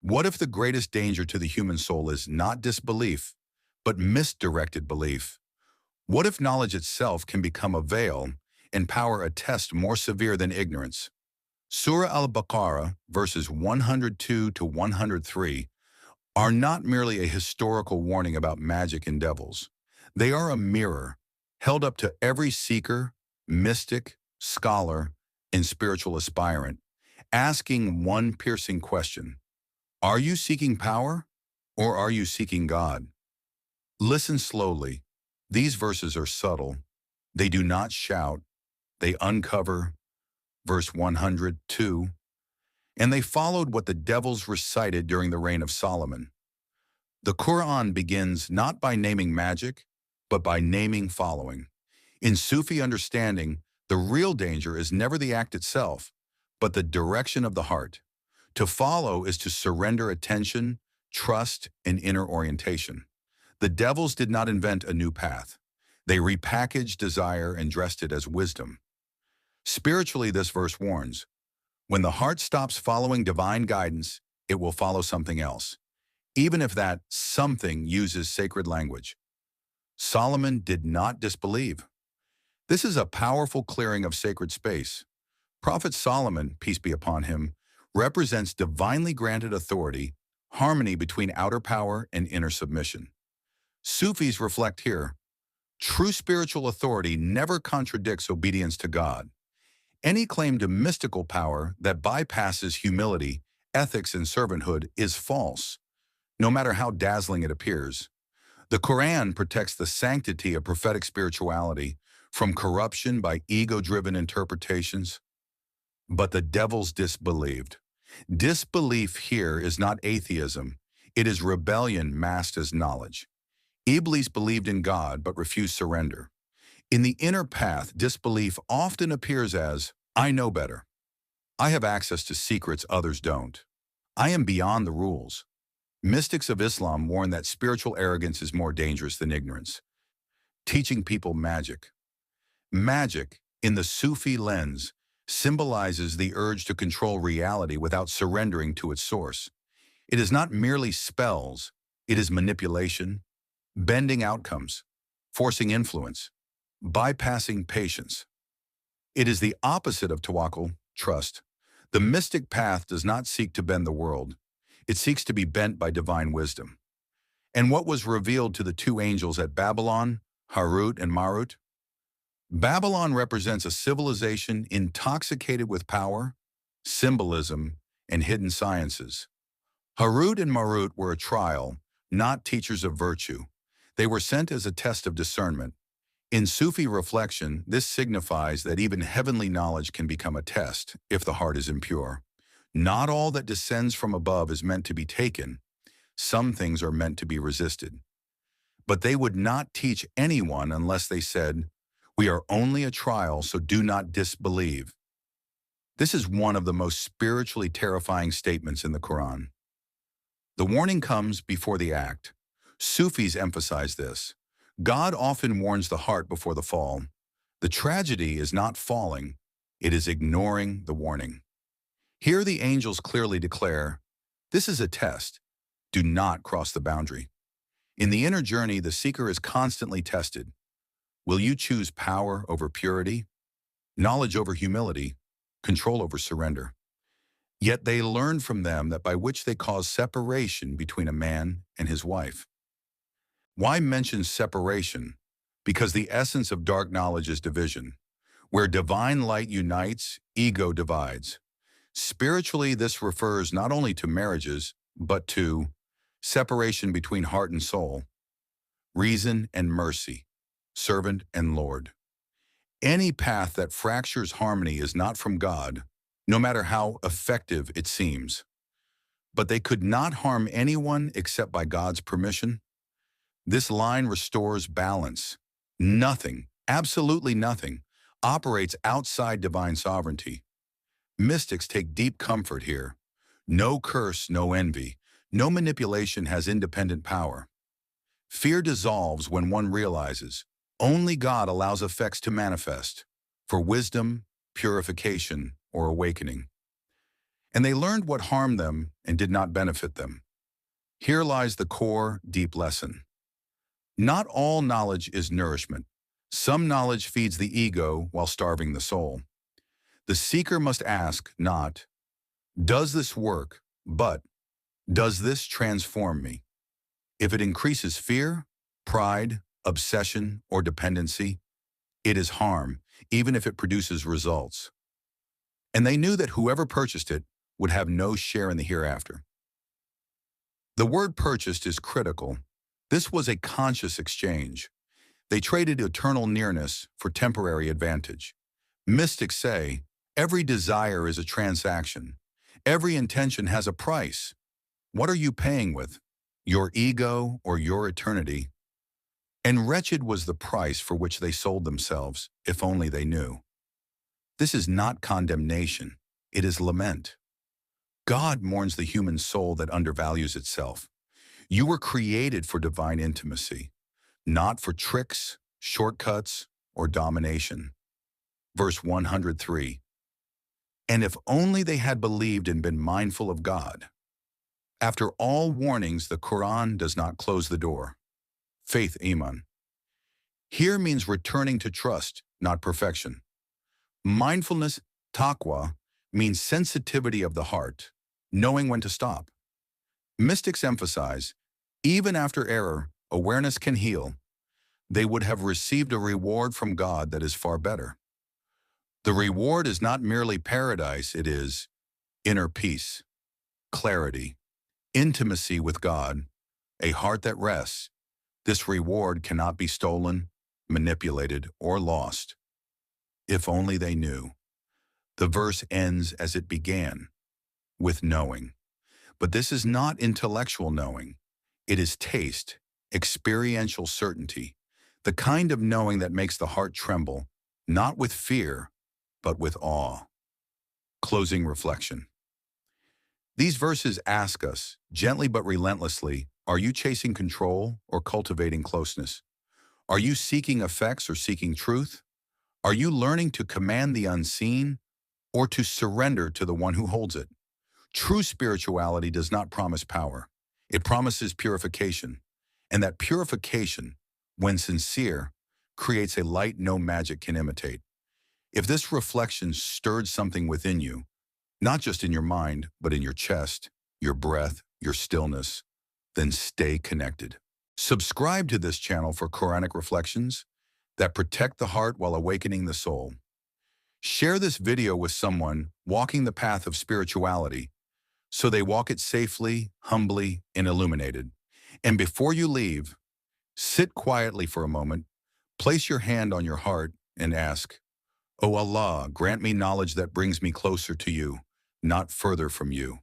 What if the greatest danger to the human soul is not disbelief, but misdirected belief? What if knowledge itself can become a veil and power a test more severe than ignorance? Surah Al-Baqarah, verses 102 to 103, are not merely a historical warning about magic and devils. They are a mirror held up to every seeker, mystic, scholar, and spiritual aspirant, asking one piercing question: are you seeking power, or are you seeking God? Listen slowly. These verses are subtle. They do not shout. They uncover verse 102, and they followed what the devils recited during the reign of Solomon. The Qur'an begins not by naming magic, but by naming following. In Sufi understanding, the real danger is never the act itself, but the direction of the heart. To follow is to surrender attention, trust, and inner orientation. The devils did not invent a new path. They repackaged desire and dressed it as wisdom. Spiritually, this verse warns, when the heart stops following divine guidance, it will follow something else, even if that something uses sacred language. Solomon did not disbelieve. This is a powerful clearing of sacred space. Prophet Solomon, peace be upon him, represents divinely granted authority, harmony between outer power and inner submission. Sufis reflect here, true spiritual authority never contradicts obedience to God. Any claim to mystical power that bypasses humility, ethics, and servanthood is false, no matter how dazzling it appears. The Qur'an protects the sanctity of prophetic spirituality from corruption by ego-driven interpretations. But the devils disbelieved. Disbelief here is not atheism. It is rebellion masked as knowledge. Iblis believed in God but refused surrender. In the inner path, disbelief often appears as, I know better. I have access to secrets others don't. I am beyond the rules. Mystics of Islam warn that spiritual arrogance is more dangerous than ignorance. Teaching people magic. Magic, in the Sufi lens, symbolizes the urge to control reality without surrendering to its source. It is not merely spells, it is manipulation, bending outcomes, forcing influence, bypassing patience. It is the opposite of tawakkul, trust. The mystic path does not seek to bend the world. It seeks to be bent by divine wisdom. And what was revealed to the two angels at Babylon, Harut and Marut? Babylon represents a civilization intoxicated with power, symbolism, and hidden sciences. Harut and Marut were a trial, not teachers of virtue. They were sent as a test of discernment. In Sufi reflection, this signifies that even heavenly knowledge can become a test if the heart is impure. Not all that descends from above is meant to be taken. Some things are meant to be resisted. But they would not teach anyone unless they said, we are only a trial, so do not disbelieve. This is one of the most spiritually terrifying statements in the Quran. The warning comes before the act. Sufis emphasize this. God often warns the heart before the fall. The tragedy is not falling, it is ignoring the warning. Here the angels clearly declare, this is a test. Do not cross the boundary. In the inner journey, the seeker is constantly tested. Will you choose power over purity, knowledge over humility, control over surrender? Yet they learn from them that by which they cause separation between a man and his wife. Why mention separation? Because the essence of dark knowledge is division. Where divine light unites, ego divides. Spiritually, this refers not only to marriages, but to separation between heart and soul, reason and mercy, servant and Lord. Any path that fractures harmony is not from God, no matter how effective it seems. But they could not harm anyone except by God's permission. This line restores balance. Nothing, absolutely nothing, operates outside divine sovereignty. Mystics take deep comfort here. No curse, no envy, no manipulation has independent power. Fear dissolves when one realizes only God allows effects to manifest for wisdom, purification, or awakening. and they learned what harmed them and did not benefit them. Here lies the core, deep lesson. Not all knowledge is nourishment. Some knowledge feeds the ego while starving the soul. The seeker must ask not, does this work, but does this transform me? If it increases fear, pride, obsession, or dependency, it is harm, even if it produces results. And they knew that whoever purchased it would have no share in the hereafter. The word purchased is critical. This was a conscious exchange. They traded eternal nearness for temporary advantage. Mystics say, every desire is a transaction. Every intention has a price. What are you paying with? Your ego or your eternity? And wretched was the price for which they sold themselves, if only they knew. This is not condemnation, it is lament. God mourns the human soul that undervalues itself. You were created for divine intimacy, not for tricks, shortcuts, or domination. Verse 103. And if only they had believed and been mindful of God. After all warnings, the Qur'an does not close the door. Faith, iman. Here means returning to trust, not perfection. Mindfulness, taqwa, means sensitivity of the heart, knowing when to stop. Mystics emphasize, even after error, awareness can heal. They would have received a reward from God that is far better. The reward is not merely paradise, it is inner peace, clarity, intimacy with God, a heart that rests. This reward cannot be stolen, manipulated, or lost. If only they knew. The verse ends as it began, with knowing. But this is not intellectual knowing. It is taste, experiential certainty, the kind of knowing that makes the heart tremble, not with fear, but with awe. Closing reflection. These verses ask us, gently but relentlessly, are you chasing control or cultivating closeness? Are you seeking effects or seeking truth? Are you learning to command the unseen or to surrender to the one who holds it? True spirituality does not promise power. It promises purification. And that purification, when sincere, creates a light no magic can imitate. If this reflection stirred something within you, not just in your mind, but in your chest, your breath, your stillness, then stay connected. Subscribe to this channel for Quranic reflections that protect the heart while awakening the soul. Share this video with someone walking the path of spirituality so they walk it safely, humbly, and illuminated. And before you leave, sit quietly for a moment, place your hand on your heart, and ask, O Allah, grant me knowledge that brings me closer to you, not further from you.